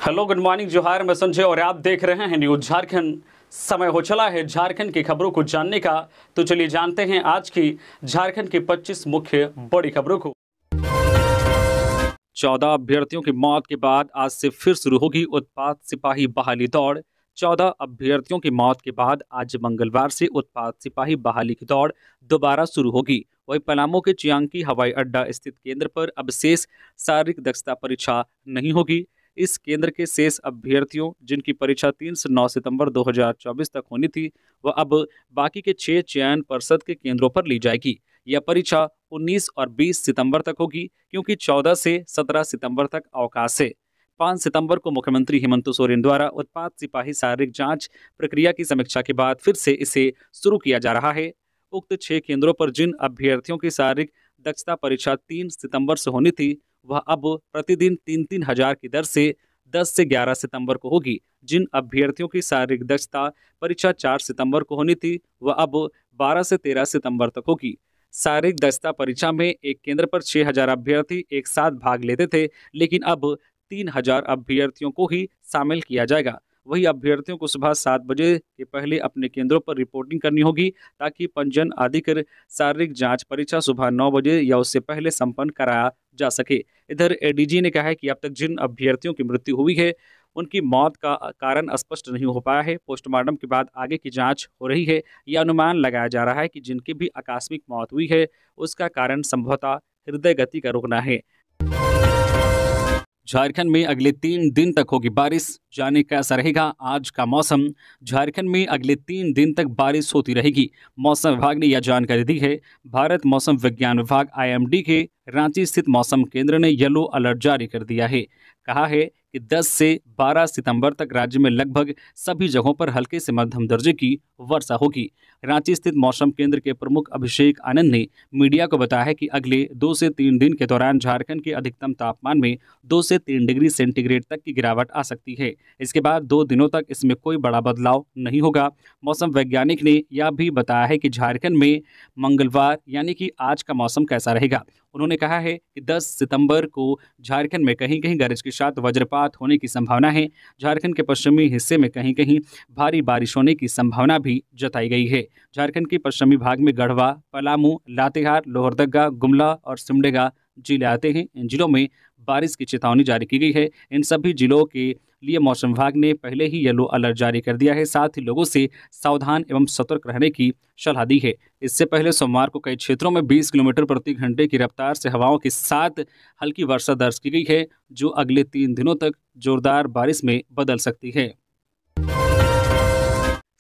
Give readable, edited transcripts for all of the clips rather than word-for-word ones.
Hello, good morning, जोहार। मैं संजय और आप देख रहे हैं न्यूज झारखंड। समय हो चला है झारखंड की खबरों को जानने का, तो चलिए जानते हैं आज की झारखंड की 25 मुख्य बड़ी खबरों को। 14 अभ्यर्थियों की मौत के बाद आज से फिर शुरू होगी उत्पाद सिपाही बहाली दौड़। 14 अभ्यर्थियों की मौत के बाद आज मंगलवार से उत्पाद सिपाही बहाली की दौड़ दोबारा शुरू होगी। वहीं पलामू के चियांकी हवाई अड्डा स्थित केंद्र पर अब शेष शारीरिक दक्षता परीक्षा नहीं होगी। इस केंद्र के शेष अभ्यर्थियों जिनकी परीक्षा 3 से 9 सितंबर 2024 तक होनी थी, वह अब बाकी के 6 चयन पर्षद के केंद्रों पर ली जाएगी। यह परीक्षा 19 और 20 सितंबर तक होगी, क्योंकि 14 से 17 सितंबर तक अवकाश है। 5 सितंबर को मुख्यमंत्री हेमंत सोरेन द्वारा उत्पाद सिपाही शारीरिक जांच प्रक्रिया की समीक्षा के बाद फिर से इसे शुरू किया जा रहा है। उक्त 6 केंद्रों पर जिन अभ्यर्थियों की शारीरिक दक्षता परीक्षा 3 सितंबर से होनी थी, वह अब प्रतिदिन 3-3 हजार की दर से 10 से 11 सितंबर को होगी। जिन अभ्यर्थियों की शारीरिक दक्षता परीक्षा 4 सितंबर को होनी थी, वह अब 12 से 13 सितंबर तक होगी। शारीरिक दक्षता परीक्षा में एक केंद्र पर 6,000 अभ्यर्थी एक साथ भाग लेते थे, लेकिन अब 3,000 अभ्यर्थियों को ही शामिल किया जाएगा। वही अभ्यर्थियों को सुबह 7 बजे के पहले अपने केंद्रों पर रिपोर्टिंग करनी होगी, ताकि पंजीयन आदि कर शारीरिक जांच परीक्षा सुबह 9 बजे या उससे पहले संपन्न कराया जा सके। इधर एडीजी ने कहा है कि अब तक जिन अभ्यर्थियों की मृत्यु हुई है, उनकी मौत का कारण स्पष्ट नहीं हो पाया है। पोस्टमार्टम के बाद आगे की जांच हो रही है। यह अनुमान लगाया जा रहा है कि जिनकी भी आकस्मिक मौत हुई है, उसका कारण संभवतः हृदय गति का रुकना है। झारखंड में अगले 3 दिन तक होगी बारिश, जाने कैसा रहेगा आज का मौसम। झारखंड में अगले 3 दिन तक बारिश होती रहेगी। मौसम विभाग ने यह जानकारी दी है। भारत मौसम विज्ञान विभाग IMD के रांची स्थित मौसम केंद्र ने येलो अलर्ट जारी कर दिया है। कहा है कि 10 से 12 सितंबर तक राज्य में लगभग सभी जगहों पर हल्के से मध्यम दर्जे की वर्षा होगी। रांची स्थित मौसम केंद्र के प्रमुख अभिषेक आनंद ने मीडिया को बताया है कि अगले 2 से 3 दिन के दौरान झारखंड के अधिकतम तापमान में 2 से 3 डिग्री सेंटीग्रेड तक की गिरावट आ सकती है। इसके बाद 2 दिनों तक इसमें कोई बड़ा बदलाव नहीं होगा। मौसम वैज्ञानिक ने यह भी बताया है कि झारखंड में मंगलवार यानी कि आज का मौसम कैसा रहेगा। उन्होंने कहा है कि 10 सितंबर को झारखंड में कहीं कहीं गरज के साथ वज्रपात होने की संभावना है। झारखंड के पश्चिमी हिस्से में कहीं कहीं भारी बारिश होने की संभावना भी जताई गई है। झारखंड के पश्चिमी भाग में गढ़वा, पलामू, लातेहार, लोहरदगा, गुमला और सिमडेगा जिले आते हैं। इन जिलों में बारिश की चेतावनी जारी की गई है। इन सभी जिलों के लिए मौसम विभाग ने पहले ही येलो अलर्ट जारी कर दिया है। साथ ही लोगों से सावधान एवं सतर्क रहने की सलाह दी है। इससे पहले सोमवार को कई क्षेत्रों में 20 किलोमीटर प्रति घंटे की रफ्तार से हवाओं के साथ हल्की वर्षा दर्ज की गई है, जो अगले 3 दिनों तक जोरदार बारिश में बदल सकती है।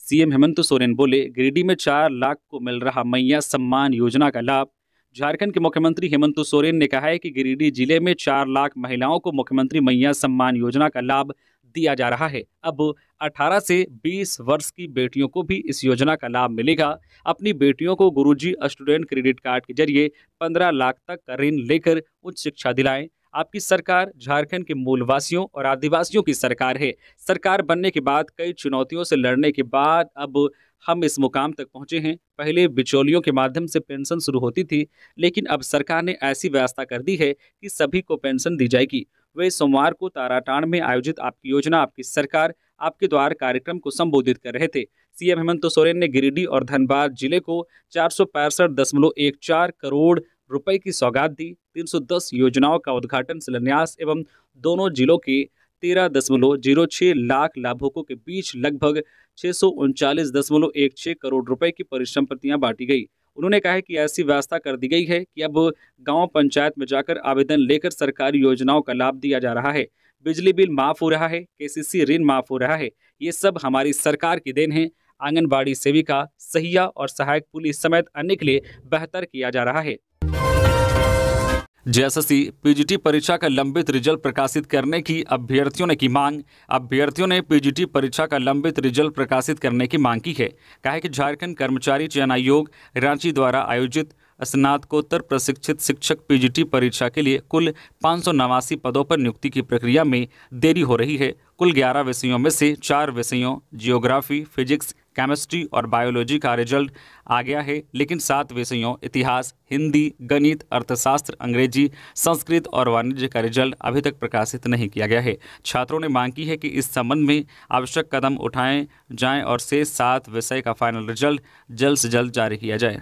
सीएम हेमंत सोरेन बोले, गिरिडीह में 4 लाख को मिल रहा मैया सम्मान योजना का लाभ। झारखंड के मुख्यमंत्री हेमंत सोरेन ने कहा है कि गिरिडीह जिले में 4 लाख महिलाओं को मुख्यमंत्री मैया सम्मान योजना का लाभ दिया जा रहा है। अब 18 से 20 वर्ष की बेटियों को भी इस योजना का लाभ मिलेगा। अपनी बेटियों को गुरुजी स्टूडेंट क्रेडिट कार्ड के जरिए 15 लाख तक का ऋण लेकर उच्च शिक्षा दिलाएं। आपकी सरकार झारखंड के मूलवासियों और आदिवासियों की सरकार है। सरकार बनने के बाद कई चुनौतियों से लड़ने के बाद अब हम इस मुकाम तक पहुंचे हैं। पहले बिचौलियों के माध्यम से पेंशन शुरू होती थी, लेकिन अब सरकार ने ऐसी व्यवस्था कर दी है कि सभी को पेंशन दी जाएगी। वे सोमवार को ताराटांड में आयोजित आपकी योजना आपकी सरकार आपके द्वार कार्यक्रम को संबोधित कर रहे थे। सीएम हेमंत सोरेन ने गिरिडीह और धनबाद जिले को 465.14 करोड़ रुपए की सौगात दी। 310 योजनाओं का उद्घाटन, शिलान्यास एवं दोनों जिलों के 13.06 लाख लाभुकों के बीच लगभग 639.16 करोड़ रुपए की परिसंपत्तियां बांटी गई। उन्होंने कहा है कि ऐसी व्यवस्था कर दी गई है कि अब गांव पंचायत में जाकर आवेदन लेकर सरकारी योजनाओं का लाभ दिया जा रहा है। बिजली बिल माफ हो रहा है, KCC ऋण माफ हो रहा है। ये सब हमारी सरकार की देन है। आंगनबाड़ी सेविका, सहिया और सहायक पुलिस समेत अन्य के लिए बेहतर किया जा रहा है। JSSC PGT परीक्षा का लंबित रिजल्ट प्रकाशित करने की अभ्यर्थियों ने की मांग। अभ्यर्थियों ने PGT परीक्षा का लंबित रिजल्ट प्रकाशित करने की मांग की है। कहा है कि झारखंड कर्मचारी चयन आयोग रांची द्वारा आयोजित स्नातकोत्तर प्रशिक्षित शिक्षक PGT परीक्षा के लिए कुल 589 पदों पर नियुक्ति की प्रक्रिया में देरी हो रही है। कुल 11 विषयों में से 4 विषयों जियोग्राफी, फिजिक्स, केमिस्ट्री और बायोलॉजी का रिजल्ट आ गया है, लेकिन 7 विषयों इतिहास, हिंदी, गणित, अर्थशास्त्र, अंग्रेजी, संस्कृत और वाणिज्य का रिजल्ट अभी तक प्रकाशित नहीं किया गया है। छात्रों ने मांग की है कि इस संबंध में आवश्यक कदम उठाए जाएं और शेष 7 विषय का फाइनल रिजल्ट जल्द से जल्द जारी किया जाए।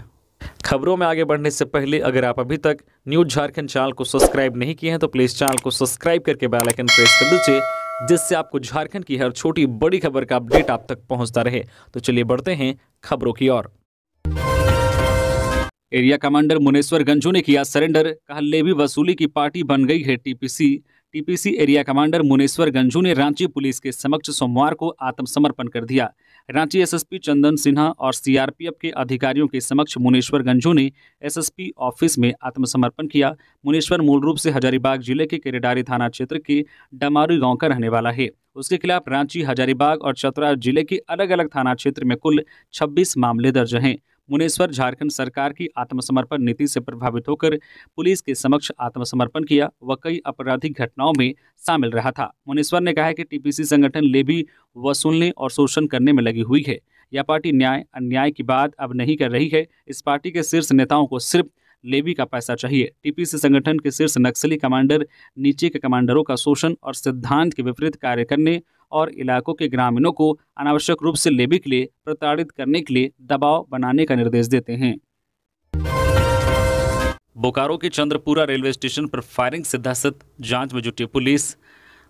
खबरों में आगे बढ़ने से पहले अगर आप अभी तक न्यूज़ झारखंड चैनल को सब्सक्राइब नहीं किए हैं तो प्लीज़ चैनल को सब्सक्राइब करके बेल आइकन प्रेस कर दीजिए, जिससे आपको झारखंड की हर छोटी बड़ी खबर का अपडेट आप तक पहुंचता रहे। तो चलिए बढ़ते हैं खबरों की ओर। एरिया कमांडर मुनेश्वर गंजू ने किया सरेंडर, कहा लेवी वसूली की पार्टी बन गई है TPC area commander Muneshwar Ganju ने रांची पुलिस के समक्ष सोमवार को आत्मसमर्पण कर दिया। रांची एसएसपी चंदन सिन्हा और सीआरपीएफ के अधिकारियों के समक्ष मुनेश्वर गंजू ने एसएसपी ऑफिस में आत्मसमर्पण किया। मुनेश्वर मूल रूप से हजारीबाग जिले के केरेडारी थाना क्षेत्र के डमारू गांव का रहने वाला है। उसके खिलाफ रांची, हजारीबाग और चतरा जिले के अलग अलग थाना क्षेत्र में कुल 26 मामले दर्ज हैं। मुनेश्वर झारखंड सरकार की आत्मसमर्पण नीति से प्रभावित होकर पुलिस के समक्ष आत्मसमर्पण किया। वह कई आपराधिक घटनाओं में शामिल रहा था। मुनेश्वर ने कहा है कि टीपीसी संगठन लेवी वसूलने और शोषण करने में लगी हुई है। यह पार्टी न्याय अन्याय की बात अब नहीं कर रही है। इस पार्टी के शीर्ष नेताओं को सिर्फ लेवी का पैसा चाहिए। टीपीसी संगठन के शीर्ष नक्सली कमांडर नीचे के कमांडरों का शोषण और सिद्धांत के विपरीत कार्य करने और इलाकों के ग्रामीणों को अनावश्यक रूप से लेवी के लिए प्रताड़ित करने के लिए दबाव बनाने का निर्देश देते हैं। बोकारो के चंद्रपुरा रेलवे स्टेशन पर फायरिंग से दहशत, जांच में जुटी पुलिस।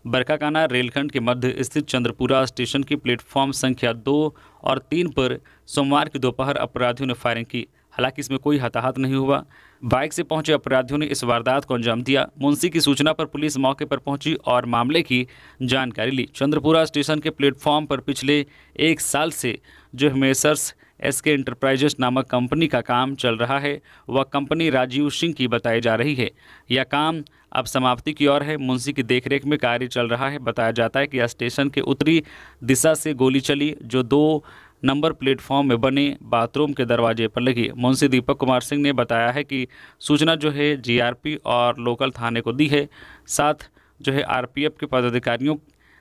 बरकाकाना रेलखंड के मध्य स्थित चंद्रपुरा स्टेशन की प्लेटफॉर्म संख्या 2 और 3 पर सोमवार की दोपहर अपराधियों ने फायरिंग की। हालांकि इसमें कोई हताहत नहीं हुआ। बाइक से पहुंचे अपराधियों ने इस वारदात को अंजाम दिया। मुंशी की सूचना पर पुलिस मौके पर पहुंची और मामले की जानकारी ली। चंद्रपुरा स्टेशन के प्लेटफॉर्म पर पिछले 1 साल से जो मेसर्स एसके एंटरप्राइजेस नामक कंपनी का काम चल रहा है, वह कंपनी राजीव सिंह की बताई जा रही है। यह काम अब समाप्ति की ओर है। मुंशी की देखरेख में कार्य चल रहा है। बताया जाता है कि स्टेशन के उत्तरी दिशा से गोली चली, जो 2 नंबर प्लेटफॉर्म में बने बाथरूम के दरवाजे पर लगी। मुंशी दीपक कुमार सिंह ने बताया है कि सूचना जो है जीआरपी और लोकल थाने को दी है। साथ जो है आरपीएफ के पदाधिकारियों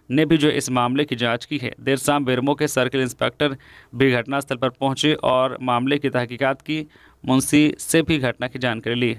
ने भी जो इस मामले की जांच की है। देर शाम बेरमो के सर्किल इंस्पेक्टर भी घटनास्थल पर पहुंचे और मामले की तहकीकात की। मुंशी से भी घटना की जानकारी ली।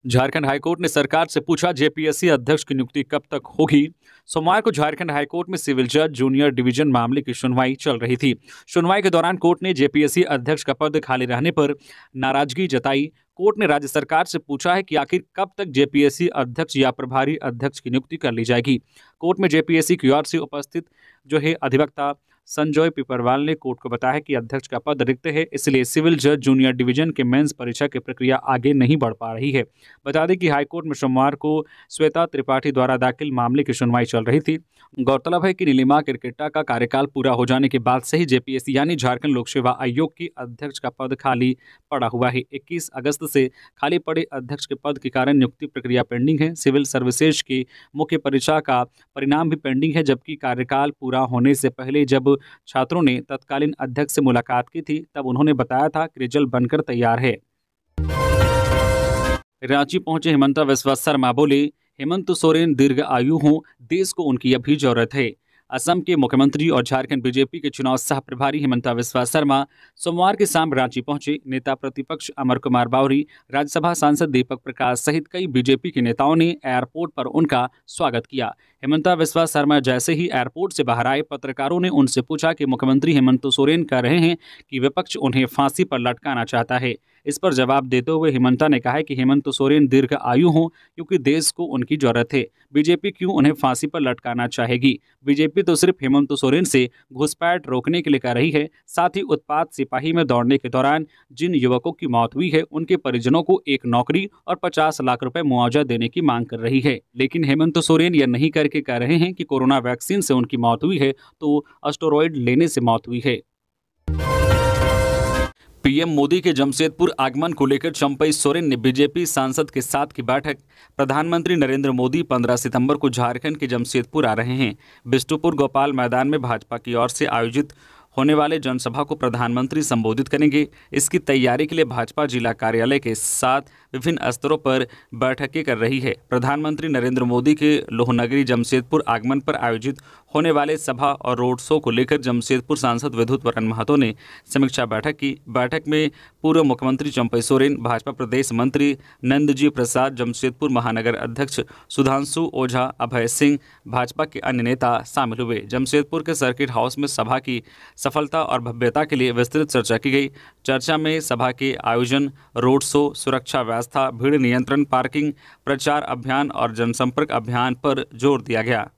झारखंड हाईकोर्ट ने सरकार से पूछा जेपीएससी अध्यक्ष की नियुक्ति कब तक होगी। सोमवार को झारखंड हाईकोर्ट में सिविल जज जूनियर डिवीजन मामले की सुनवाई चल रही थी। सुनवाई के दौरान कोर्ट ने जेपीएससी अध्यक्ष का पद खाली रहने पर नाराजगी जताई। कोर्ट ने राज्य सरकार से पूछा है कि आखिर कब तक जेपीएससी अध्यक्ष या प्रभारी अध्यक्ष की नियुक्ति कर ली जाएगी। कोर्ट में जेपीएससी की ओर से उपस्थित जो है अधिवक्ता संजय पिपरवाल ने कोर्ट को बताया कि अध्यक्ष का पद रिक्त है, इसलिए सिविल जज जूनियर डिवीजन के मेंस परीक्षा की प्रक्रिया आगे नहीं बढ़ पा रही है। बता दें कि हाईकोर्ट में सोमवार को श्वेता त्रिपाठी द्वारा दाखिल मामले की सुनवाई चल रही थी। गौरतलब है कि नीलिमा किरकेट्टा का कार्यकाल पूरा हो जाने के बाद से ही जेपीएससी यानी झारखंड लोक सेवा आयोग की अध्यक्ष का पद खाली पड़ा हुआ है। 21 अगस्त से खाली पड़े अध्यक्ष के पद के कारण नियुक्ति प्रक्रिया पेंडिंग है। सिविल सर्विसेज की मुख्य परीक्षा का परिणाम भी पेंडिंग है, जबकि कार्यकाल पूरा होने से पहले जब छात्रों ने तत्कालीन अध्यक्ष से मुलाकात की थी तब उन्होंने बताया था कि रिजल्ट बनकर तैयार है। रांची पहुंचे हेमंता बिस्वा शर्मा बोले, हेमंत सोरेन दीर्घ आयु हों, देश को उनकी अभी जरूरत है। असम के मुख्यमंत्री और झारखंड बीजेपी के चुनाव सह प्रभारी हेमंता बिस्वा शर्मा सोमवार की शाम रांची पहुंचे। नेता प्रतिपक्ष अमर कुमार बावरी, राज्यसभा सांसद दीपक प्रकाश सहित कई बीजेपी के नेताओं ने एयरपोर्ट पर उनका स्वागत किया। हेमंता बिस्वा शर्मा जैसे ही एयरपोर्ट से बाहर आए, पत्रकारों ने उनसे पूछा कि मुख्यमंत्री हेमंत सोरेन कह रहे हैं कि विपक्ष उन्हें फांसी पर लटकाना चाहता है। इस पर जवाब देते हुए हेमंता ने कहा कि हेमंत सोरेन दीर्घ आयु हों क्योंकि देश को उनकी जरूरत है। बीजेपी क्यों उन्हें फांसी पर लटकाना चाहेगी? बीजेपी तो सिर्फ हेमंत सोरेन से घुसपैठ रोकने के लिए कर रही है। साथ ही उत्पात सिपाही में दौड़ने के दौरान जिन युवकों की मौत हुई है उनके परिजनों को 1 नौकरी और 50 लाख रुपए मुआवजा देने की मांग कर रही है। लेकिन हेमंत सोरेन यह नहीं करके कह रहे हैं कि कोरोना वैक्सीन से उनकी मौत हुई है तो स्टेरॉइड लेने से मौत हुई है। पीएम मोदी के जमशेदपुर आगमन को लेकर चंपई सोरेन ने बीजेपी सांसद के साथ की बैठक। प्रधानमंत्री नरेंद्र मोदी 15 सितंबर को झारखंड के जमशेदपुर आ रहे हैं। बिष्टुपुर गोपाल मैदान में भाजपा की ओर से आयोजित होने वाले जनसभा को प्रधानमंत्री संबोधित करेंगे। इसकी तैयारी के लिए भाजपा जिला कार्यालय के साथ विभिन्न स्तरों पर बैठकें कर रही है। प्रधानमंत्री नरेंद्र मोदी के लोहनगरी जमशेदपुर आगमन पर आयोजित होने वाले सभा और रोड शो को लेकर जमशेदपुर सांसद विद्युत वरण महतो ने समीक्षा बैठक की। बैठक में पूर्व मुख्यमंत्री चंपई सोरेन, भाजपा प्रदेश मंत्री नंदजी प्रसाद, जमशेदपुर महानगर अध्यक्ष सुधांशु ओझा, अभय सिंह, भाजपा के अन्य नेता शामिल हुए। जमशेदपुर के सर्किट हाउस में सभा की सफलता और भव्यता के लिए विस्तृत चर्चा की गई। चर्चा में सभा के आयोजन, रोड शो, सुरक्षा व्यवस्था, भीड़ नियंत्रण, पार्किंग, प्रचार अभियान और जनसंपर्क अभियान पर जोर दिया गया।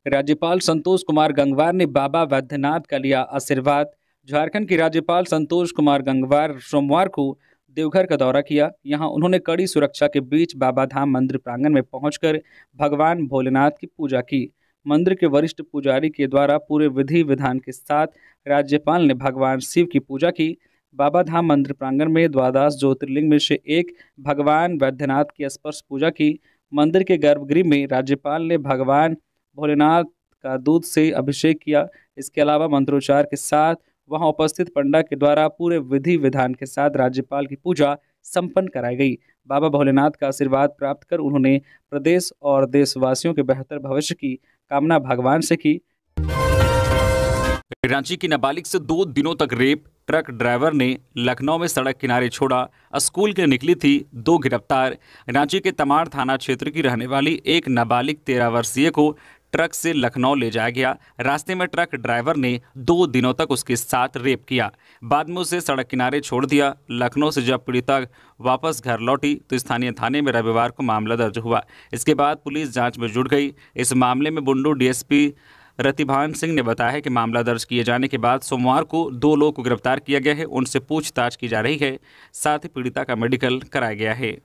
राज्यपाल संतोष कुमार गंगवार ने बाबा वैद्यनाथ का लिया आशीर्वाद। झारखंड के राज्यपाल संतोष कुमार गंगवार सोमवार को देवघर का दौरा किया। यहां उन्होंने कड़ी सुरक्षा के बीच बाबा धाम मंदिर प्रांगण में पहुंचकर भगवान भोलेनाथ की पूजा की। मंदिर के वरिष्ठ पुजारी के द्वारा पूरे विधि विधान के साथ राज्यपाल ने भगवान शिव की पूजा की। बाबा धाम मंदिर प्रांगण में द्वादश ज्योतिर्लिंग में से एक भगवान वैद्यनाथ की स्पर्श पूजा की। मंदिर के गर्भगृह में राज्यपाल ने भगवान भोलेनाथ का दूध से अभिषेक किया। इसके अलावा मंत्रोच्चार के साथ वहां उपस्थित पंडा के द्वारा पूरे विधि विधान के साथ राज्यपाल की पूजा संपन्न कराई गई। बाबा भोलेनाथ का आशीर्वाद प्राप्त कर उन्होंने प्रदेश और देशवासियों के बेहतर भविष्य की कामना भगवान से की। रांची की नाबालिग से 2 दिनों तक रेप, ट्रक ड्राइवर ने लखनऊ में सड़क किनारे छोड़ा। स्कूल के निकली थी 2 गिरफ्तार। रांची के तमाड़ थाना क्षेत्र की रहने वाली एक नाबालिग 13 वर्षीय को ट्रक से लखनऊ ले जाया गया। रास्ते में ट्रक ड्राइवर ने 2 दिनों तक उसके साथ रेप किया, बाद में उसे सड़क किनारे छोड़ दिया। लखनऊ से जब पीड़िता वापस घर लौटी तो स्थानीय थाने में रविवार को मामला दर्ज हुआ। इसके बाद पुलिस जांच में जुट गई। इस मामले में बुंडू डीएसपी रतिभान सिंह ने बताया कि मामला दर्ज किए जाने के बाद सोमवार को 2 लोगों को गिरफ्तार किया गया है। उनसे पूछताछ की जा रही है, साथ ही पीड़िता का मेडिकल कराया गया है।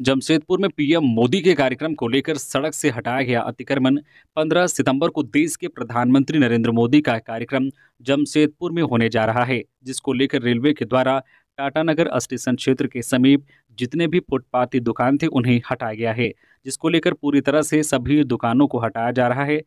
जमशेदपुर में पीएम मोदी के कार्यक्रम को लेकर सड़क से हटाया गया अतिक्रमण। 15 सितंबर को देश के प्रधानमंत्री नरेंद्र मोदी का कार्यक्रम जमशेदपुर में होने जा रहा है, जिसको लेकर रेलवे के द्वारा टाटानगर स्टेशन क्षेत्र के समीप जितने भी फुटपाती दुकान थे उन्हें हटाया गया है, जिसको लेकर पूरी तरह से सभी दुकानों को हटाया जा रहा है।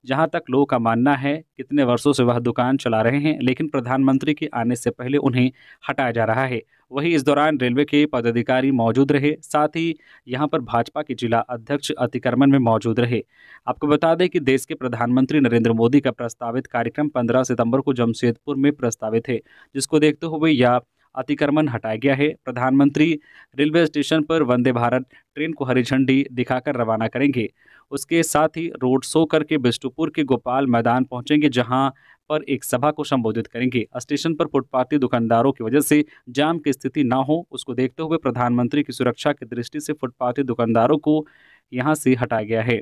जहां तक लोगों का मानना है कितने वर्षों से वह दुकान चला रहे हैं, लेकिन प्रधानमंत्री के आने से पहले उन्हें हटाया जा रहा है। वहीं इस दौरान रेलवे के पदाधिकारी मौजूद रहे, साथ ही यहां पर भाजपा के जिला अध्यक्ष अतिक्रमण में मौजूद रहे। आपको बता दें कि देश के प्रधानमंत्री नरेंद्र मोदी का प्रस्तावित कार्यक्रम 15 सितंबर को जमशेदपुर में प्रस्तावित है, जिसको देखते हुए यह अतिक्रमण हटाया गया है। प्रधानमंत्री रेलवे स्टेशन पर वंदे भारत ट्रेन को हरी झंडी दिखाकर रवाना करेंगे। उसके साथ ही रोड शो करके बिष्टुपुर के गोपाल मैदान पहुंचेंगे, जहां पर एक सभा को संबोधित करेंगे। स्टेशन पर फुटपाती दुकानदारों की वजह से जाम की स्थिति न हो, उसको देखते हुए प्रधानमंत्री की सुरक्षा की दृष्टि से फुटपाती दुकानदारों को यहां से हटाया गया है।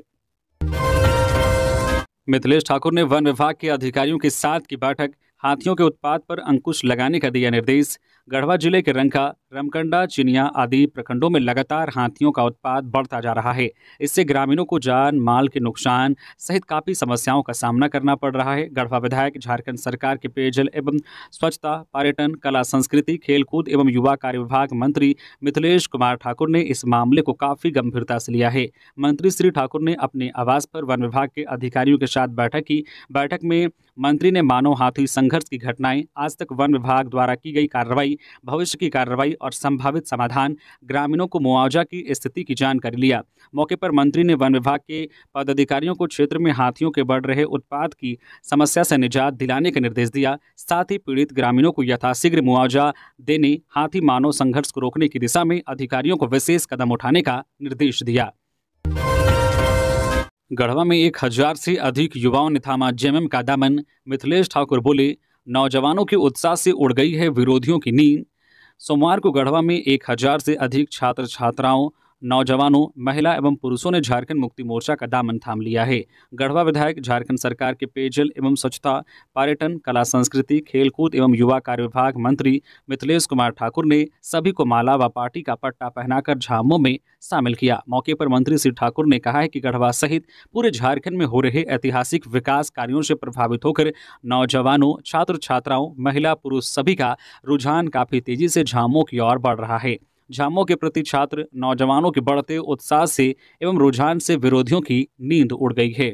मिथिलेश ठाकुर ने वन विभाग के अधिकारियों के साथ की बैठक, हाथियों के उत्पात पर अंकुश लगाने का दिया निर्देश। गढ़वा जिले के रंका, रमकंडा, चिनिया आदि प्रखंडों में लगातार हाथियों का उत्पात बढ़ता जा रहा है। इससे ग्रामीणों को जान माल के नुकसान सहित काफ़ी समस्याओं का सामना करना पड़ रहा है। गढ़वा विधायक, झारखंड सरकार के पेयजल एवं स्वच्छता, पर्यटन, कला संस्कृति, खेलकूद एवं युवा कार्य विभाग मंत्री मिथिलेश कुमार ठाकुर ने इस मामले को काफ़ी गंभीरता से लिया है। मंत्री श्री ठाकुर ने अपने आवास पर वन विभाग के अधिकारियों के साथ बैठक की। बैठक में मंत्री ने मानव हाथी संघर्ष की घटनाएं, आज तक वन विभाग द्वारा की गई कार्रवाई, भविष्य की कार्रवाई और संभावित समाधान, ग्रामीणों को मुआवजा की स्थिति की जानकारी लिया। मौके पर मंत्री ने वन विभाग के पदाधिकारियों को क्षेत्र में हाथियों के बढ़ रहे उत्पात की समस्या से निजात दिलाने का निर्देश दिया। साथ ही पीड़ित ग्रामीणों को यथाशीघ्र मुआवजा देने, हाथी मानव संघर्ष को रोकने की दिशा में अधिकारियों को विशेष कदम उठाने का निर्देश दिया। गढ़वा में 1000 से अधिक युवाओं ने थामा जेएमएम का दामन। मिथिलेश ठाकुर बोले, नौजवानों के उत्साह से उड़ गई है विरोधियों की नींद। सोमवार को गढ़वा में 1000 से अधिक छात्र छात्राओं, नौजवानों, महिला एवं पुरुषों ने झारखंड मुक्ति मोर्चा का दामन थाम लिया है। गढ़वा विधायक, झारखंड सरकार के पेयजल एवं स्वच्छता, पर्यटन, कला संस्कृति, खेलकूद एवं युवा कार्य विभाग मंत्री मिथिलेश कुमार ठाकुर ने सभी को माला व पार्टी का पट्टा पहनाकर झामुमो में शामिल किया। मौके पर मंत्री श्री ठाकुर ने कहा है कि गढ़वा सहित पूरे झारखंड में हो रहे ऐतिहासिक विकास कार्यों से प्रभावित होकर नौजवानों, छात्र छात्राओं, महिला पुरुष सभी का रुझान काफी तेजी से झामुमो की ओर बढ़ रहा है। झामुमो के प्रति छात्र नौजवानों के बढ़ते उत्साह से एवं रुझान से विरोधियों की नींद उड़ गई है।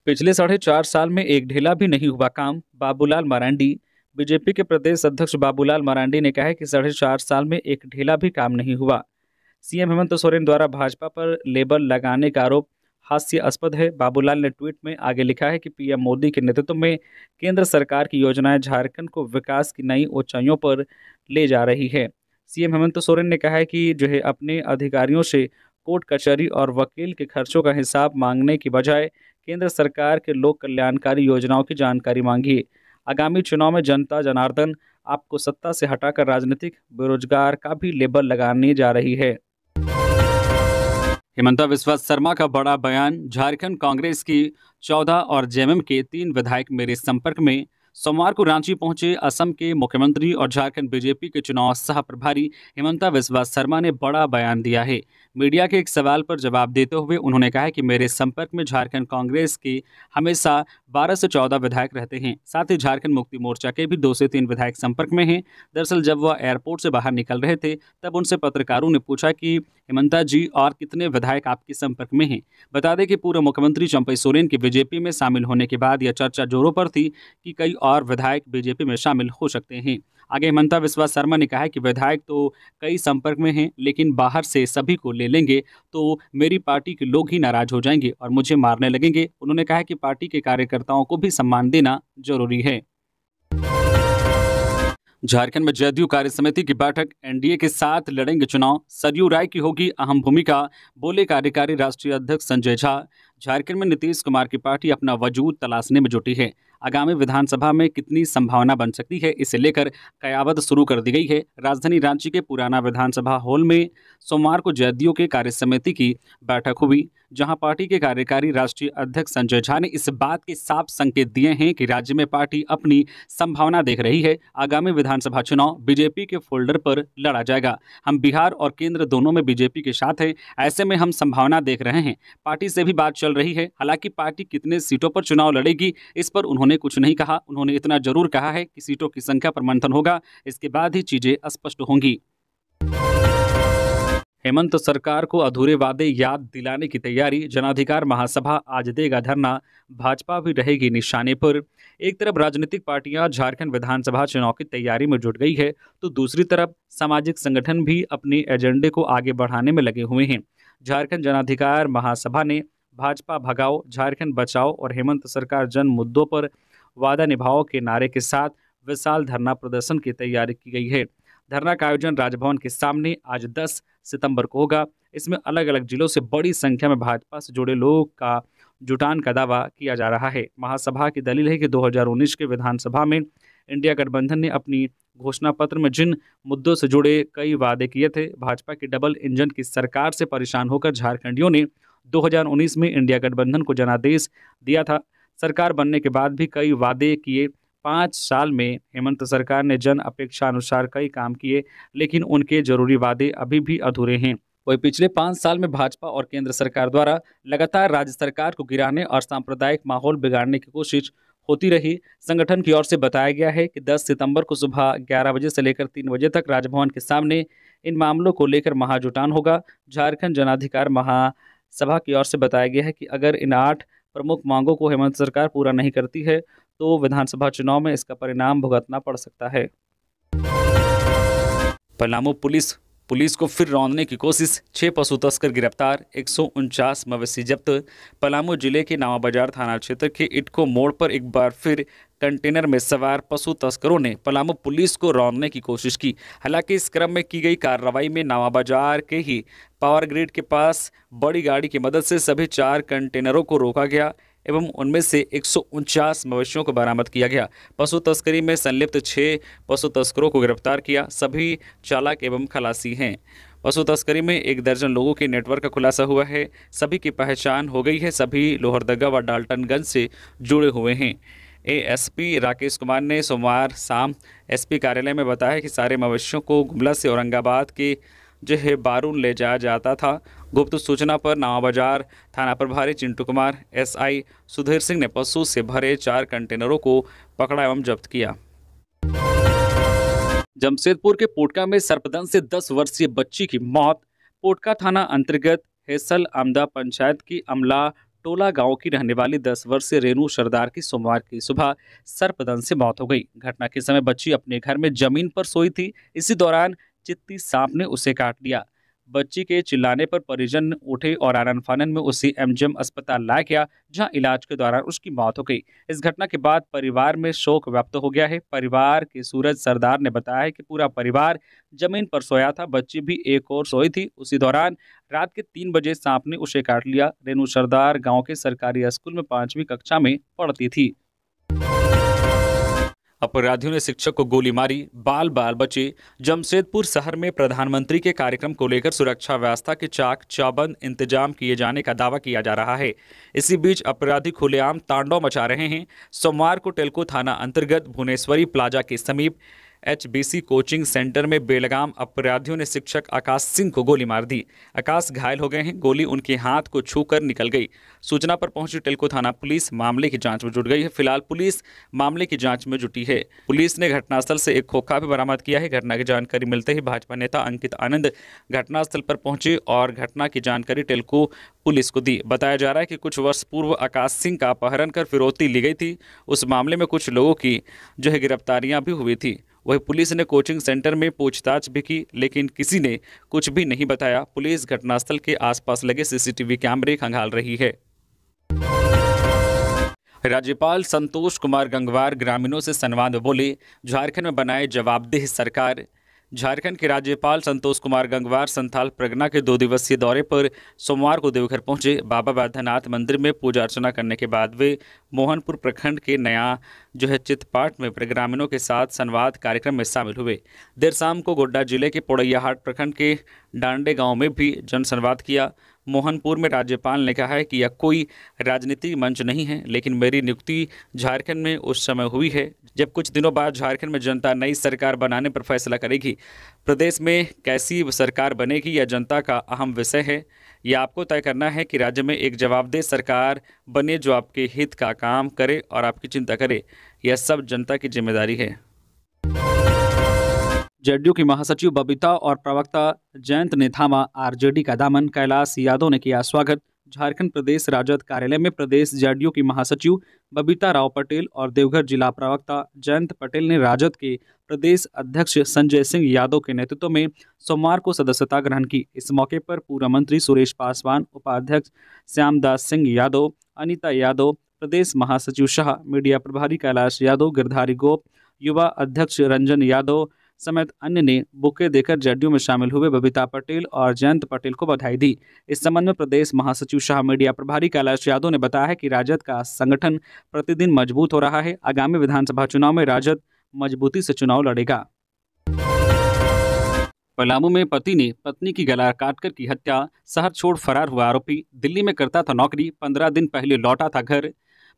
पिछले 4.5 साल में एक ढेला भी नहीं हुआ काम। बाबूलाल मरांडी। बीजेपी के प्रदेश अध्यक्ष बाबूलाल मरांडी ने कहा है कि 4.5 साल में एक ढीला भी काम नहीं हुआ। सीएम हेमंत सोरेन द्वारा भाजपा पर लेबल लगाने का आरोप हास्यास्पद है। बाबूलाल ने ट्वीट में आगे लिखा है कि पीएम मोदी के नेतृत्व में केंद्र सरकार की योजनाएं झारखंड को विकास की नई ऊंचाइयों पर ले जा रही है। सीएम हेमंत सोरेन ने कहा है कि जो है अपने अधिकारियों से कोर्ट कचहरी और वकील के खर्चों का हिसाब मांगने की बजाय केंद्र सरकार के लोक कल्याणकारी योजनाओं की जानकारी मांगिए। आगामी चुनाव में जनता जनार्दन आपको सत्ता से हटाकर राजनीतिक बेरोजगार का भी लेबल लगाने जा रही है। हिमंता बिस्वा शर्मा का बड़ा बयान। झारखंड कांग्रेस की 14 और जेएमएम के 3 विधायक मेरे संपर्क में। सोमवार को रांची पहुंचे असम के मुख्यमंत्री और झारखंड बीजेपी के चुनाव सह प्रभारी हिमंता बिस्वा शर्मा ने बड़ा बयान दिया है। मीडिया के एक सवाल पर जवाब देते हुए उन्होंने कहा कि मेरे संपर्क में झारखंड कांग्रेस के हमेशा 12 से 14 विधायक रहते हैं। साथ ही झारखंड मुक्ति मोर्चा के भी 2 से 3 विधायक संपर्क में हैं। दरअसल जब वह एयरपोर्ट से बाहर निकल रहे थे तब उनसे पत्रकारों ने पूछा कि हिमंता जी और कितने विधायक आपके संपर्क में हैं। बता दें कि पूर्व मुख्यमंत्री चंपई सोरेन के बीजेपी में शामिल होने के बाद यह चर्चा जोरों पर थी कि कई और विधायक बीजेपी में शामिल हो सकते हैं। आगे हिमंता बिस्वा शर्मा ने कहा कि विधायक तो कई संपर्क में हैं, लेकिन बाहर से सभी को ले लेंगे तो मेरी पार्टी के लोग ही नाराज हो जाएंगे और मुझे मारने लगेंगे। उन्होंने कहा कि पार्टी के कार्यकर्ताओं को भी सम्मान देना जरूरी है। झारखंड में जदयू कार्य समिति की बैठक। एनडीए के साथ लड़ेंगे चुनाव, सरयू राय की होगी अहम भूमिका, बोले कार्यकारी राष्ट्रीय अध्यक्ष संजय झा। झारखंड में नीतीश कुमार की पार्टी अपना वजूद तलाशने में जुटी है। आगामी विधानसभा में कितनी संभावना बन सकती है, इसे लेकर कयावत शुरू कर दी गई है। राजधानी रांची के पुराना विधानसभा हॉल में सोमवार को जदयू के कार्य समिति की बैठक हुई, जहां पार्टी के कार्यकारी राष्ट्रीय अध्यक्ष संजय झा ने इस बात के साफ संकेत दिए हैं कि राज्य में पार्टी अपनी संभावना देख रही है। आगामी विधानसभा चुनाव बीजेपी के फोल्डर पर लड़ा जाएगा। हम बिहार और केंद्र दोनों में बीजेपी के साथ हैं, ऐसे में हम संभावना देख रहे हैं। पार्टी से भी बात चल रही है। हालांकि पार्टी कितने सीटों पर चुनाव लड़ेगी इस पर उन्होंने कुछ नहीं कहा। उन्होंने इतना जरूर कहा है कि सीटों की संख्या पर मंथन होगा, इसके बाद ही चीजें स्पष्ट होंगी। हेमंत सरकार को अधूरे वादे याद दिलाने की तैयारी। जनाधिकार महासभा आज देगा धरना, भाजपा भी रहेगी निशाने पर। एक तरफ राजनीतिक पार्टियां झारखंड विधानसभा चुनाव की तैयारी में जुट गई है, तो दूसरी तरफ सामाजिक संगठन भी अपने एजेंडे को आगे बढ़ाने में लगे हुए हैं। झारखंड जनाधिकार महासभा ने भाजपा भगाओ, झारखंड बचाओ और हेमंत सरकार जन मुद्दों पर वादा निभाओ के नारे के साथ विशाल धरना प्रदर्शन की तैयारी की गई है। धरना का आयोजन राजभवन के सामने आज 10 सितंबर को होगा। इसमें अलग अलग जिलों से बड़ी संख्या में भाजपा से जुड़े लोगों का जुटान का दावा किया जा रहा है। महासभा की दलील है कि 2019 के विधानसभा में इंडिया गठबंधन ने अपनी घोषणा पत्र में जिन मुद्दों से जुड़े कई वादे किए थे, भाजपा की डबल इंजन की सरकार से परेशान होकर झारखंडियों ने 2019 में इंडिया गठबंधन को जनादेश दिया था। सरकार बनने के बाद भी कई वादे किए। 5 साल में हेमंत सरकार ने जन अपेक्षा अनुसार कई काम किए, लेकिन उनके जरूरी वादे अभी भी अधूरे हैं। वही पिछले 5 साल में भाजपा और केंद्र सरकार द्वारा लगातार राज्य सरकार को गिराने और सांप्रदायिक माहौल बिगाड़ने की कोशिश होती रही। संगठन की ओर से बताया गया है कि 10 सितंबर को सुबह 11 बजे से लेकर 3 बजे तक राजभवन के सामने इन मामलों को लेकर महाजुटान होगा। झारखंड जनाधिकार महासभा की ओर से बताया गया है कि अगर इन 8 प्रमुख मांगों को हेमंत सरकार पूरा नहीं करती है तो विधानसभा चुनाव में इसका परिणाम भुगतना पड़ सकता है। पलामू पुलिस को फिर रौंदने की कोशिश, 6 पशु तस्कर गिरफ्तार, 149 मवेशी जब्त। पलामू जिले के नावा बाजार थाना क्षेत्र के इटको मोड़ पर एक बार फिर कंटेनर में सवार पशु तस्करों ने पलामू पुलिस को रौंदने की कोशिश की। हालांकि इस क्रम में की गई कार्रवाई में नावा बाजार के ही पावर ग्रिड के पास बड़ी गाड़ी की मदद से सभी 4 कंटेनरों को रोका गया एवं उनमें से 149 मवेशियों को बरामद किया गया। पशु तस्करी में संलिप्त 6 पशु तस्करों को गिरफ्तार किया। सभी चालक एवं खलासी हैं। पशु तस्करी में 1 दर्जन लोगों के नेटवर्क का खुलासा हुआ है। सभी की पहचान हो गई है। सभी लोहरदगा व डाल्टनगंज से जुड़े हुए हैं। एएसपी राकेश कुमार ने सोमवार शाम एसपी कार्यालय में बताया कि सारे मवेशियों को गुमला से औरंगाबाद के बारून ले जाया जाता था। गुप्त सूचना पर नावा बाजार थाना प्रभारी चिंटू कुमार, एसआई सुधीर सिंह ने पशु से भरे 4 कंटेनरों को पकड़ा एवं जब्त किया। जमशेदपुर के पोटका में सर्पदंश से 10 वर्षीय बच्ची की मौत। पोटका थाना अंतर्गत हेसल आमदा पंचायत की अमला टोला गांव की रहने वाली 10 वर्षीय रेणु सरदार की सोमवार की सुबह सर्पदंश से मौत हो गई। घटना के समय बच्ची अपने घर में जमीन पर सोई थी। इसी दौरान चित्ती सांप ने उसे काट लिया। बच्ची के चिल्लाने पर परिजन उठे और आनन फानन में उसे एमजीएम अस्पताल लाया गया, जहां इलाज के दौरान उसकी मौत हो गई। इस घटना के बाद परिवार में शोक व्याप्त हो गया है। परिवार के सूरज सरदार ने बताया है कि पूरा परिवार जमीन पर सोया था, बच्ची भी एक और सोई थी। उसी दौरान रात के 3 बजे सांप ने उसे काट लिया। रेणु सरदार गांव के सरकारी स्कूल में 5वीं कक्षा में पढ़ती थी। अपराधियों ने शिक्षक को गोली मारी, बाल बाल बचे। जमशेदपुर शहर में प्रधानमंत्री के कार्यक्रम को लेकर सुरक्षा व्यवस्था के चाक चौबंद इंतजाम किए जाने का दावा किया जा रहा है। इसी बीच अपराधी खुलेआम तांडव मचा रहे हैं। सोमवार को टेल्को थाना अंतर्गत भुवनेश्वरी प्लाजा के समीप HBC कोचिंग सेंटर में बेलगाम अपराधियों ने शिक्षक आकाश सिंह को गोली मार दी। आकाश घायल हो गए हैं। गोली उनके हाथ को छूकर निकल गई। सूचना पर पहुंची टेल्को थाना पुलिस मामले की जांच में जुट गई है। फिलहाल पुलिस मामले की जांच में जुटी है। पुलिस ने घटनास्थल से एक खोखा भी बरामद किया है। घटना की जानकारी मिलते ही भाजपा नेता अंकित आनंद घटनास्थल पर पहुंचे और घटना की जानकारी टेल्को पुलिस को दी। बताया जा रहा है कि कुछ वर्ष पूर्व आकाश सिंह का अपहरण कर फिरौती ली गई थी। उस मामले में कुछ लोगों की गिरफ्तारियां भी हुई थी। वही पुलिस ने कोचिंग सेंटर में पूछताछ भी की, लेकिन किसी ने कुछ भी नहीं बताया। पुलिस घटनास्थल के आसपास लगे CCTV कैमरे खंगाल रही है। राज्यपाल संतोष कुमार गंगवार ग्रामीणों से संवाद में बोले, झारखंड में बनाए जवाबदेह सरकार। झारखंड के राज्यपाल संतोष कुमार गंगवार संथाल परगना के 2 दिवसीय दौरे पर सोमवार को देवघर पहुंचे। बाबा बैद्यनाथ मंदिर में पूजा अर्चना करने के बाद वे मोहनपुर प्रखंड के नया चितपाट में ग्रामीणों के साथ संवाद कार्यक्रम में शामिल हुए। देर शाम को गोड्डा जिले के पोड़ैयाहाट प्रखंड के डांडे गांव में भी जनसंवाद किया। मोहनपुर में राज्यपाल ने कहा है कि यह कोई राजनीतिक मंच नहीं है, लेकिन मेरी नियुक्ति झारखंड में उस समय हुई है जब कुछ दिनों बाद झारखंड में जनता नई सरकार बनाने पर फैसला करेगी। प्रदेश में कैसी सरकार बनेगी यह जनता का अहम विषय है। यह आपको तय करना है कि राज्य में एक जवाबदेह सरकार बने जो आपके हित का काम करे और आपकी चिंता करे। यह सब जनता की जिम्मेदारी है। जेडीयू की महासचिव बबीता और प्रवक्ता जयंत ने थामा आरजेडी का दामन। कैलाश यादव ने किया स्वागत। झारखंड प्रदेश राजद कार्यालय में प्रदेश जेडीयू की महासचिव बबीता राव पटेल और देवघर जिला प्रवक्ता जयंत पटेल ने राजद के प्रदेश अध्यक्ष संजय सिंह यादव के नेतृत्व में सोमवार को सदस्यता ग्रहण की। इस मौके पर पूर्व मंत्री सुरेश पासवान, उपाध्यक्ष श्यामदास सिंह यादव, अनीता यादव, प्रदेश महासचिव शाह, मीडिया प्रभारी कैलाश यादव, गिरधारी गोप, युवा अध्यक्ष रंजन यादव समेत अन्य ने बुके देकर जेडीयू में शामिल हुए बबीता पटेल और जयंत पटेल को बधाई दी। इस संबंध में प्रदेश महासचिव शाह, मीडिया प्रभारी कैलाश यादव ने बताया है कि राजद का संगठन प्रतिदिन मजबूत हो रहा है। आगामी विधानसभा चुनाव में राजद मजबूती से चुनाव लड़ेगा। पलामू में पति ने पत्नी की गला काटकर की हत्या, शहर छोड़ फरार हुआ आरोपी। दिल्ली में करता था नौकरी, 15 दिन पहले लौटा था घर।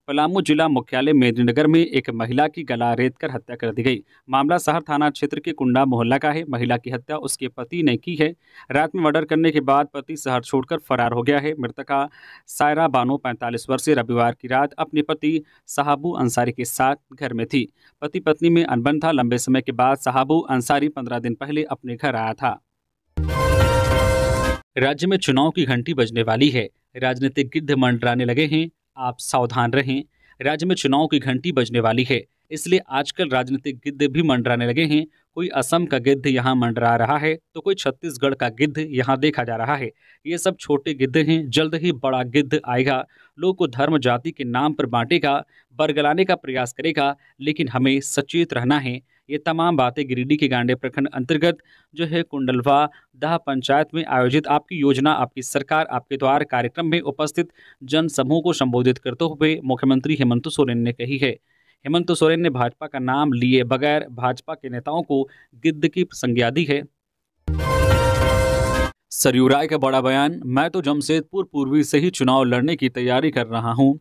पलामू जिला मुख्यालय मेदिनीनगर में एक महिला की गला रेतकर हत्या कर दी गई। मामला शहर थाना क्षेत्र के कुंडा मोहल्ला का है। महिला की हत्या उसके पति ने की है। रात में मर्डर करने के बाद पति शहर छोड़कर फरार हो गया है। मृतका सायरा बानो 45 वर्षीय रविवार की रात अपने पति साहबू अंसारी के साथ घर में थी। पति पत्नी में अनबन था। लंबे समय के बाद साहबू अंसारी 15 दिन पहले अपने घर आया था। राज्य में चुनाव की घंटी बजने वाली है। राजनीतिक गिद्ध मंडराने लगे हैं, आप सावधान रहें। राज्य में चुनाव की घंटी बजने वाली है, इसलिए आजकल राजनीतिक गिद्ध भी मंडराने लगे हैं। कोई असम का गिद्ध यहाँ मंडरा रहा है तो कोई छत्तीसगढ़ का गिद्ध यहाँ देखा जा रहा है। ये सब छोटे गिद्ध हैं, जल्द ही बड़ा गिद्ध आएगा। लोग को धर्म जाति के नाम पर बांटेगा, बरगलाने का प्रयास करेगा, लेकिन हमें सचेत रहना है। ये तमाम बातें गिरिडीह के गांडे प्रखंड अंतर्गत कुंडलवा दाह पंचायत में आयोजित आपकी योजना आपकी सरकार आपके द्वार कार्यक्रम में उपस्थित जनसमूह को संबोधित करते हुए मुख्यमंत्री हेमंत सोरेन ने कही है। हेमंत सोरेन ने भाजपा का नाम लिए बगैर भाजपा के नेताओं को गिद्ध की संज्ञा दी है। सरयू राय का बड़ा बयान, मैं तो जमशेदपुर पूर्वी से ही चुनाव लड़ने की तैयारी कर रहा हूं।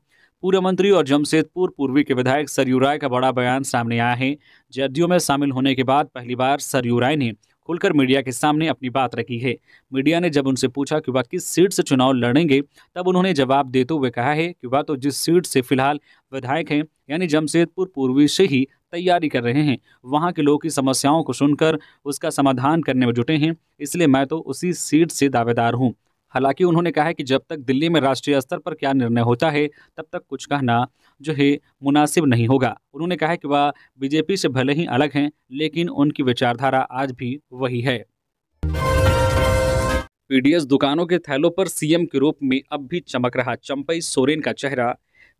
पूर्व मंत्री और जमशेदपुर पूर्वी के विधायक सरयू राय का बड़ा बयान सामने आया है। जेडीयू में शामिल होने के बाद पहली बार सरयू राय ने खुलकर मीडिया के सामने अपनी बात रखी है। मीडिया ने जब उनसे पूछा कि वह किस सीट से चुनाव लड़ेंगे, तब उन्होंने जवाब देते हुए कहा है कि वह तो जिस सीट से फिलहाल विधायक हैं, यानी जमशेदपुर पूर्वी से ही तैयारी कर रहे हैं। वहां के लोगों की समस्याओं को सुनकर उसका समाधान करने में जुटे हैं, इसलिए मैं तो उसी सीट से दावेदार हूं। हालांकि उन्होंने कहा है कि जब तक दिल्ली में राष्ट्रीय स्तर पर क्या निर्णय होता है तब तक कुछ कहना जो है मुनासिब नहीं होगा। उन्होंने कहा कि वह बीजेपी से भले ही अलग हैं, लेकिन उनकी विचारधारा आज भी वही है। पीडीएस दुकानों के थैलों पर सीएम के रूप में अब भी चमक रहा चंपई सोरेन का चेहरा।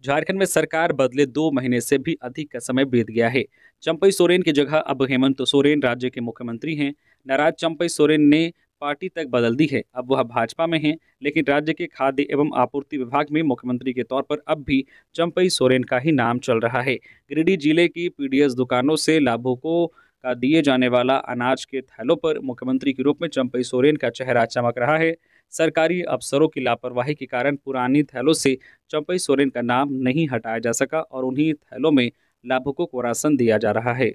झारखंड में सरकार बदले 2 महीने से भी अधिक का समय बीत गया है। चंपई सोरेन की जगह अब हेमंत सोरेन राज्य के मुख्यमंत्री हैं। नाराज चंपई सोरेन ने पार्टी तक बदल दी है, अब वह भाजपा में हैं, लेकिन राज्य के खाद्य एवं आपूर्ति विभाग में मुख्यमंत्री के तौर पर अब भी चंपई सोरेन का ही नाम चल रहा है। गिरिडीह जिले की पीडीएस दुकानों से लाभुकों का दिए जाने वाला अनाज के थैलों पर मुख्यमंत्री के रूप में चंपई सोरेन का चेहरा चमक रहा है। सरकारी अफसरों की लापरवाही के कारण पुरानी थैलों से चंपई सोरेन का नाम नहीं हटाया जा सका और उन्हीं थैलों में लाभुकों को राशन दिया जा रहा है।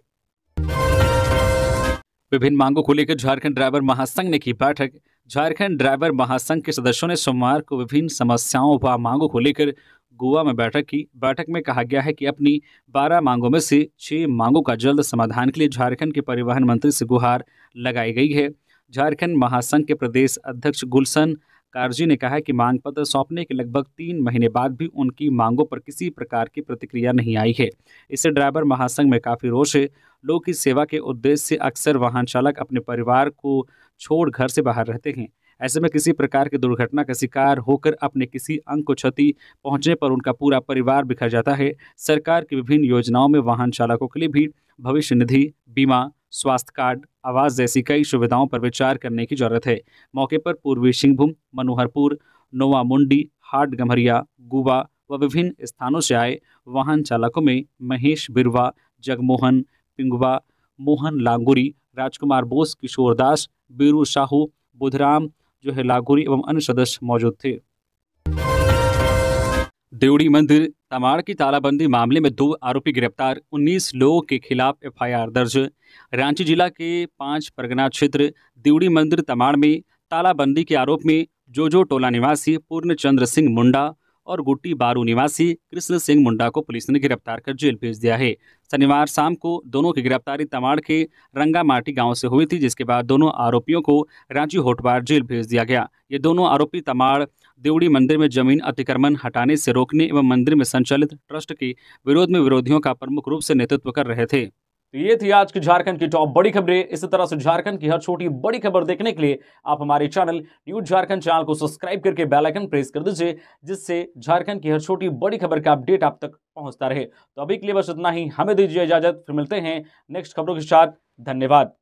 विभिन्न मांगों को लेकर झारखंड ड्राइवर महासंघ ने की बैठक। झारखंड ड्राइवर महासंघ के सदस्यों ने सोमवार को विभिन्न समस्याओं व मांगों को लेकर गोवा में बैठक की। बैठक में कहा गया है कि अपनी 12 मांगों में से 6 मांगों का जल्द समाधान के लिए झारखंड के परिवहन मंत्री से गुहार लगाई गई है। झारखंड महासंघ के प्रदेश अध्यक्ष गुलशन कारजी ने कहा कि मांग पत्र सौंपने के लगभग 3 महीने बाद भी उनकी मांगों पर किसी प्रकार की प्रतिक्रिया नहीं आई है। इससे ड्राइवर महासंघ में काफ़ी रोष है। लोगों की सेवा के उद्देश्य से अक्सर वाहन चालक अपने परिवार को छोड़ घर से बाहर रहते हैं। ऐसे में किसी प्रकार की दुर्घटना का शिकार होकर अपने किसी अंग को क्षति पहुंचने पर उनका पूरा परिवार बिखर जाता है। सरकार की विभिन्न योजनाओं में वाहन चालकों के लिए भी भविष्य निधि, बीमा, स्वास्थ्य कार्ड, आवास जैसी कई सुविधाओं पर विचार करने की जरूरत है। मौके पर पूर्वी सिंहभूम, मनोहरपुर, नोवामुंडी, हाट गम्हरिया, गुबा व विभिन्न स्थानों से आए वाहन चालकों में महेश बिरवा, जगमोहन पिंगुआ, मोहन लांगुरी, राजकुमार बोस, किशोर दास, बीरू साहू, बुधराम जो है लागुरी एवं अन्य सदस्य मौजूद थे। देवड़ी मंदिर तमाड़ की तालाबंदी मामले में 2 आरोपी गिरफ्तार, 19 लोगों के खिलाफ एफआईआर दर्ज। रांची जिला के 5 परगना क्षेत्र देवड़ी मंदिर तमाड़ में तालाबंदी के आरोप में जोजो टोला निवासी पूर्णचंद्र सिंह मुंडा और गुट्टी बारू निवासी कृष्ण सिंह मुंडा को पुलिस ने गिरफ्तार कर जेल भेज दिया है। शनिवार शाम को दोनों की गिरफ्तारी तमाड़ के रंगामाटी गांव से हुई थी, जिसके बाद दोनों आरोपियों को रांची होटवार जेल भेज दिया गया। ये दोनों आरोपी तमाड़ देवड़ी मंदिर में जमीन अतिक्रमण हटाने से रोकने एवं मंदिर में संचालित ट्रस्ट के विरोध में विरोधियों का प्रमुख रूप से नेतृत्व कर रहे थे। तो ये थी आज की झारखंड की टॉप बड़ी खबरें। इसी तरह से झारखंड की हर छोटी बड़ी खबर देखने के लिए आप हमारे चैनल न्यूज झारखंड चैनल को सब्सक्राइब करके बेल आइकन प्रेस कर दीजिए, जिससे झारखंड की हर छोटी बड़ी खबर का अपडेट आप तक पहुंचता रहे। तो अभी के लिए बस इतना ही, हमें दीजिए इजाजत, फिर मिलते हैं नेक्स्ट खबरों के साथ। धन्यवाद।